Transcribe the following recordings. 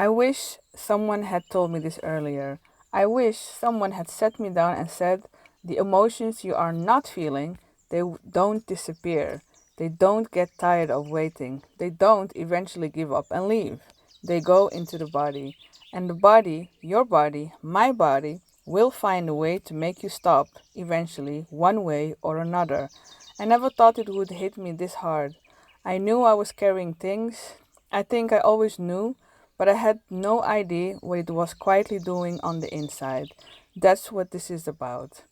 I wish someone had told me this earlier. I wish someone had sat me down and said, the emotions you are not feeling, don't disappear. They don't get tired of waiting. They don't eventually give up and leave. They go into the body. And the body, your body, my body, will find a way to make you stop, eventually, one way or another. I never thought it would hit me this hard. I knew I was carrying things. I think I always knew, but I had no idea what it was quietly doing on the inside. That's what this is about.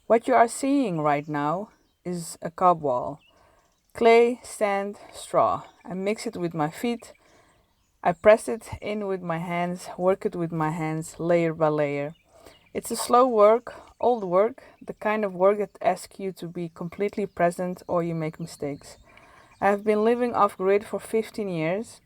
What you are seeing right now is a cob wall. Clay, sand, straw. I mix it with my feet. I press it in with my hands, work it with my hands, layer by layer. It's a slow work, old work, the kind of work that asks you to be completely present or you make mistakes. I have been living off grid for 15 years,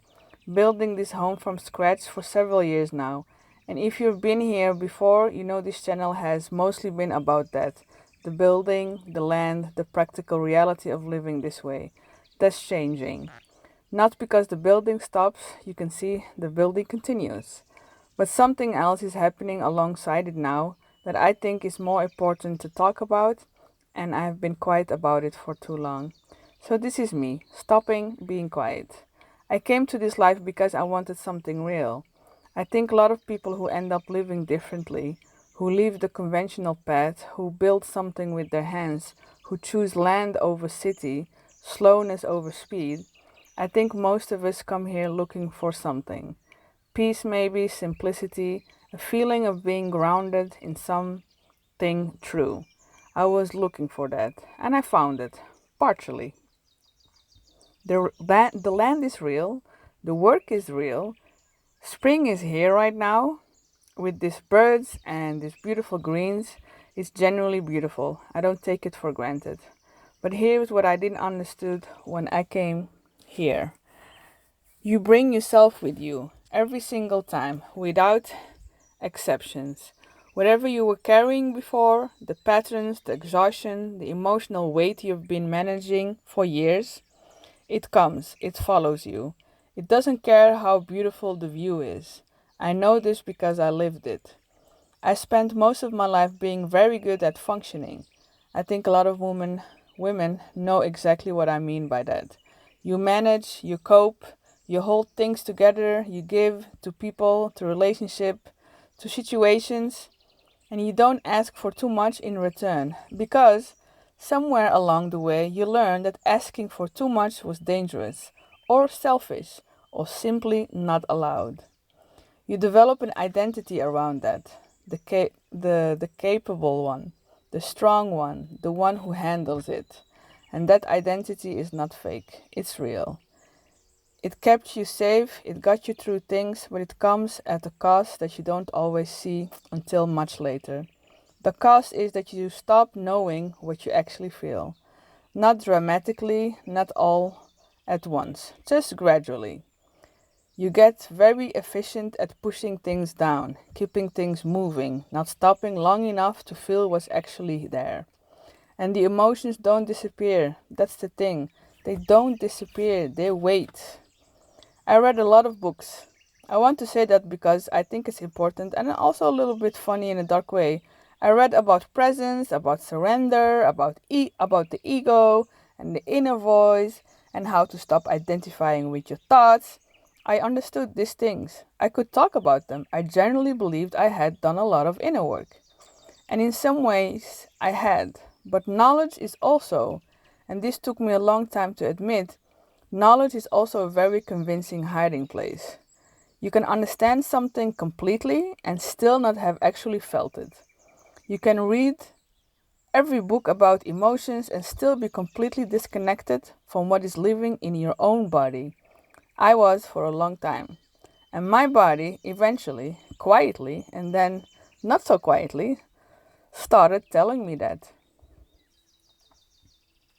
building this home from scratch for several years now. And if you've been here before, you know this channel has mostly been about that, the building, the land, the practical reality of living this way. That's changing. Not because the building stops, you can see the building continues. But something else is happening alongside it now that I think is more important to talk about, and I've been quiet about it for too long. So this is me, stopping being quiet. I came to this life because I wanted something real. I think a lot of people who end up living differently, who leave the conventional path, who build something with their hands, who choose land over city, slowness over speed, I think most of us come here looking for something. Peace, maybe, simplicity, a feeling of being grounded in something true. I was looking for that, and I found it, partially. The land is real, the work is real. Spring is here right now with these birds and these beautiful greens. It's genuinely beautiful. I don't take it for granted. But here's what I didn't understood when I came here. You bring yourself with you every single time, without exceptions. Whatever you were carrying before, the patterns, the exhaustion, the emotional weight you've been managing for years, it comes, it follows you. It doesn't care how beautiful the view is. I know this because I lived it. I spent most of my life being very good at functioning. I think a lot of women know exactly what I mean by that. You manage, you cope, you hold things together, you give to people, to relationship, to situations, and you don't ask for too much in return because somewhere along the way you learn that asking for too much was dangerous or selfish or simply not allowed. You develop an identity around that, the capable one, the strong one, the one who handles it. And that identity is not fake, it's real. It kept you safe, it got you through things, but it comes at a cost that you don't always see until much later. The cost is that you stop knowing what you actually feel. Not dramatically, not all at once, just gradually. You get very efficient at pushing things down, keeping things moving, not stopping long enough to feel what's actually there. And the emotions don't disappear. That's the thing. They don't disappear, they wait. I read a lot of books. I want to say that because I think it's important and also a little bit funny in a dark way. I read about presence, about surrender, about the ego and the inner voice and how to stop identifying with your thoughts. I understood these things. I could talk about them. I generally believed I had done a lot of inner work. And in some ways, I had. But knowledge is also, and this took me a long time to admit, knowledge is also a very convincing hiding place. You can understand something completely and still not have actually felt it. You can read every book about emotions and still be completely disconnected from what is living in your own body. I was for a long time. And my body eventually, quietly, and then not so quietly, started telling me that.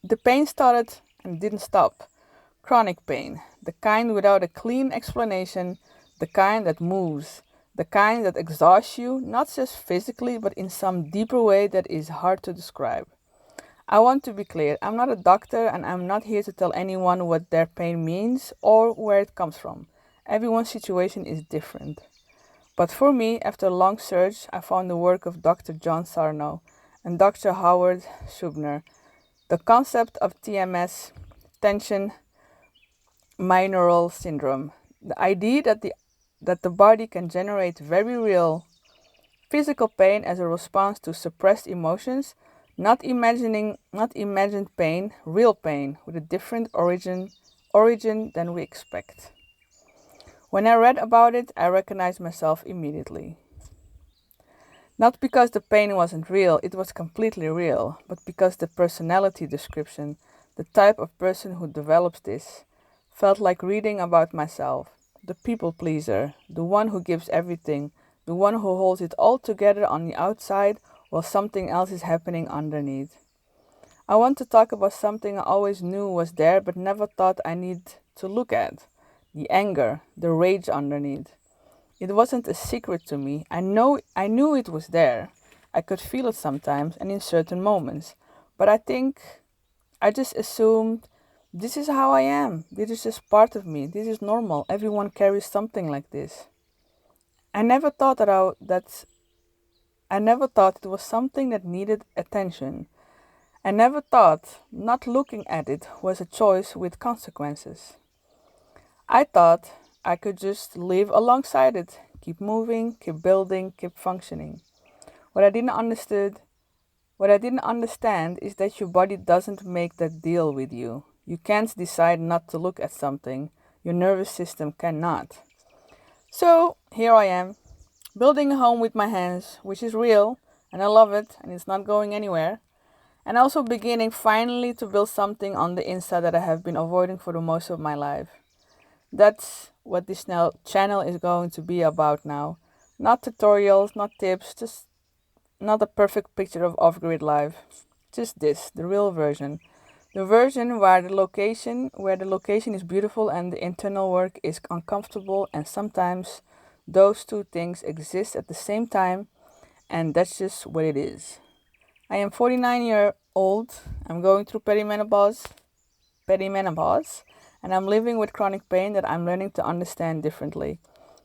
The pain started and didn't stop. Chronic pain, the kind without a clean explanation, the kind that moves, the kind that exhausts you, not just physically, but in some deeper way that is hard to describe. I want to be clear, I'm not a doctor and I'm not here to tell anyone what their pain means or where it comes from. Everyone's situation is different. But for me, after a long search, I found the work of Dr. John Sarno and Dr. Howard Schubner. The concept of TMS, tension mineral syndrome. The idea that the body can generate very real physical pain as a response to suppressed emotions, not imagined pain, real pain with a different origin than we expect. When I read about it, I recognized myself immediately. Not because the pain wasn't real, it was completely real, but because the personality description, the type of person who develops this, felt like reading about myself. The people pleaser, the one who gives everything, the one who holds it all together on the outside while something else is happening underneath. I want to talk about something I always knew was there but never thought I need to look at. The anger, the rage underneath. It wasn't a secret to me. I knew it was there. I could feel it sometimes and in certain moments. But I think I just assumed this is how I am. This is just part of me. This is normal. Everyone carries something like this. I never thought I never thought it was something that needed attention. I never thought not looking at it was a choice with consequences. I thought I could just live alongside it, keep moving, keep building, keep functioning. What I didn't understood, what I didn't understand is that your body doesn't make that deal with you. You can't decide not to look at something. Your nervous system cannot. So here I am, building a home with my hands, which is real, and I love it, and it's not going anywhere. And also beginning finally to build something on the inside that I have been avoiding for the most of my life. That's what this channel is going to be about now. Not tutorials, not tips, just not a perfect picture of off-grid life. Just this, the real version. The version where the location is beautiful and the internal work is uncomfortable, and sometimes those two things exist at the same time, and that's just what it is. I am 49-year old. I'm going through perimenopause, and I'm living with chronic pain that I'm learning to understand differently.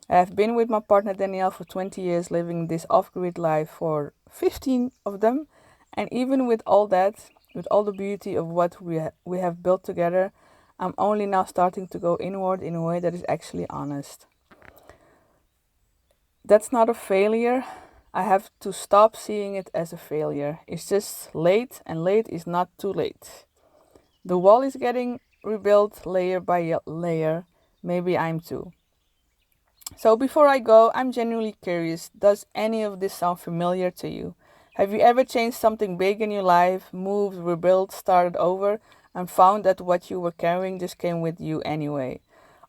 I have been with my partner Danielle for 20 years, living this off-grid life for 15 of them, and even with all that, with all the beauty of what we have built together, I'm only now starting to go inward in a way that is actually honest. That's not a failure. I have to stop seeing it as a failure. It's just late, and late is not too late. The wall is getting rebuilt layer by layer. Maybe I'm too. So before I go, I'm genuinely curious. Does any of this sound familiar to you? Have you ever changed something big in your life, moved, rebuilt, started over, and found that what you were carrying just came with you anyway?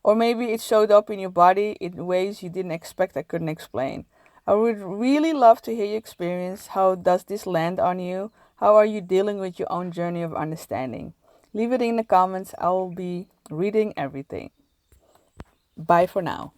Or maybe it showed up in your body in ways you didn't expect I couldn't explain. I would really love to hear your experience. How does this land on you? How are you dealing with your own journey of understanding? Leave it in the comments. I will be reading everything. Bye for now.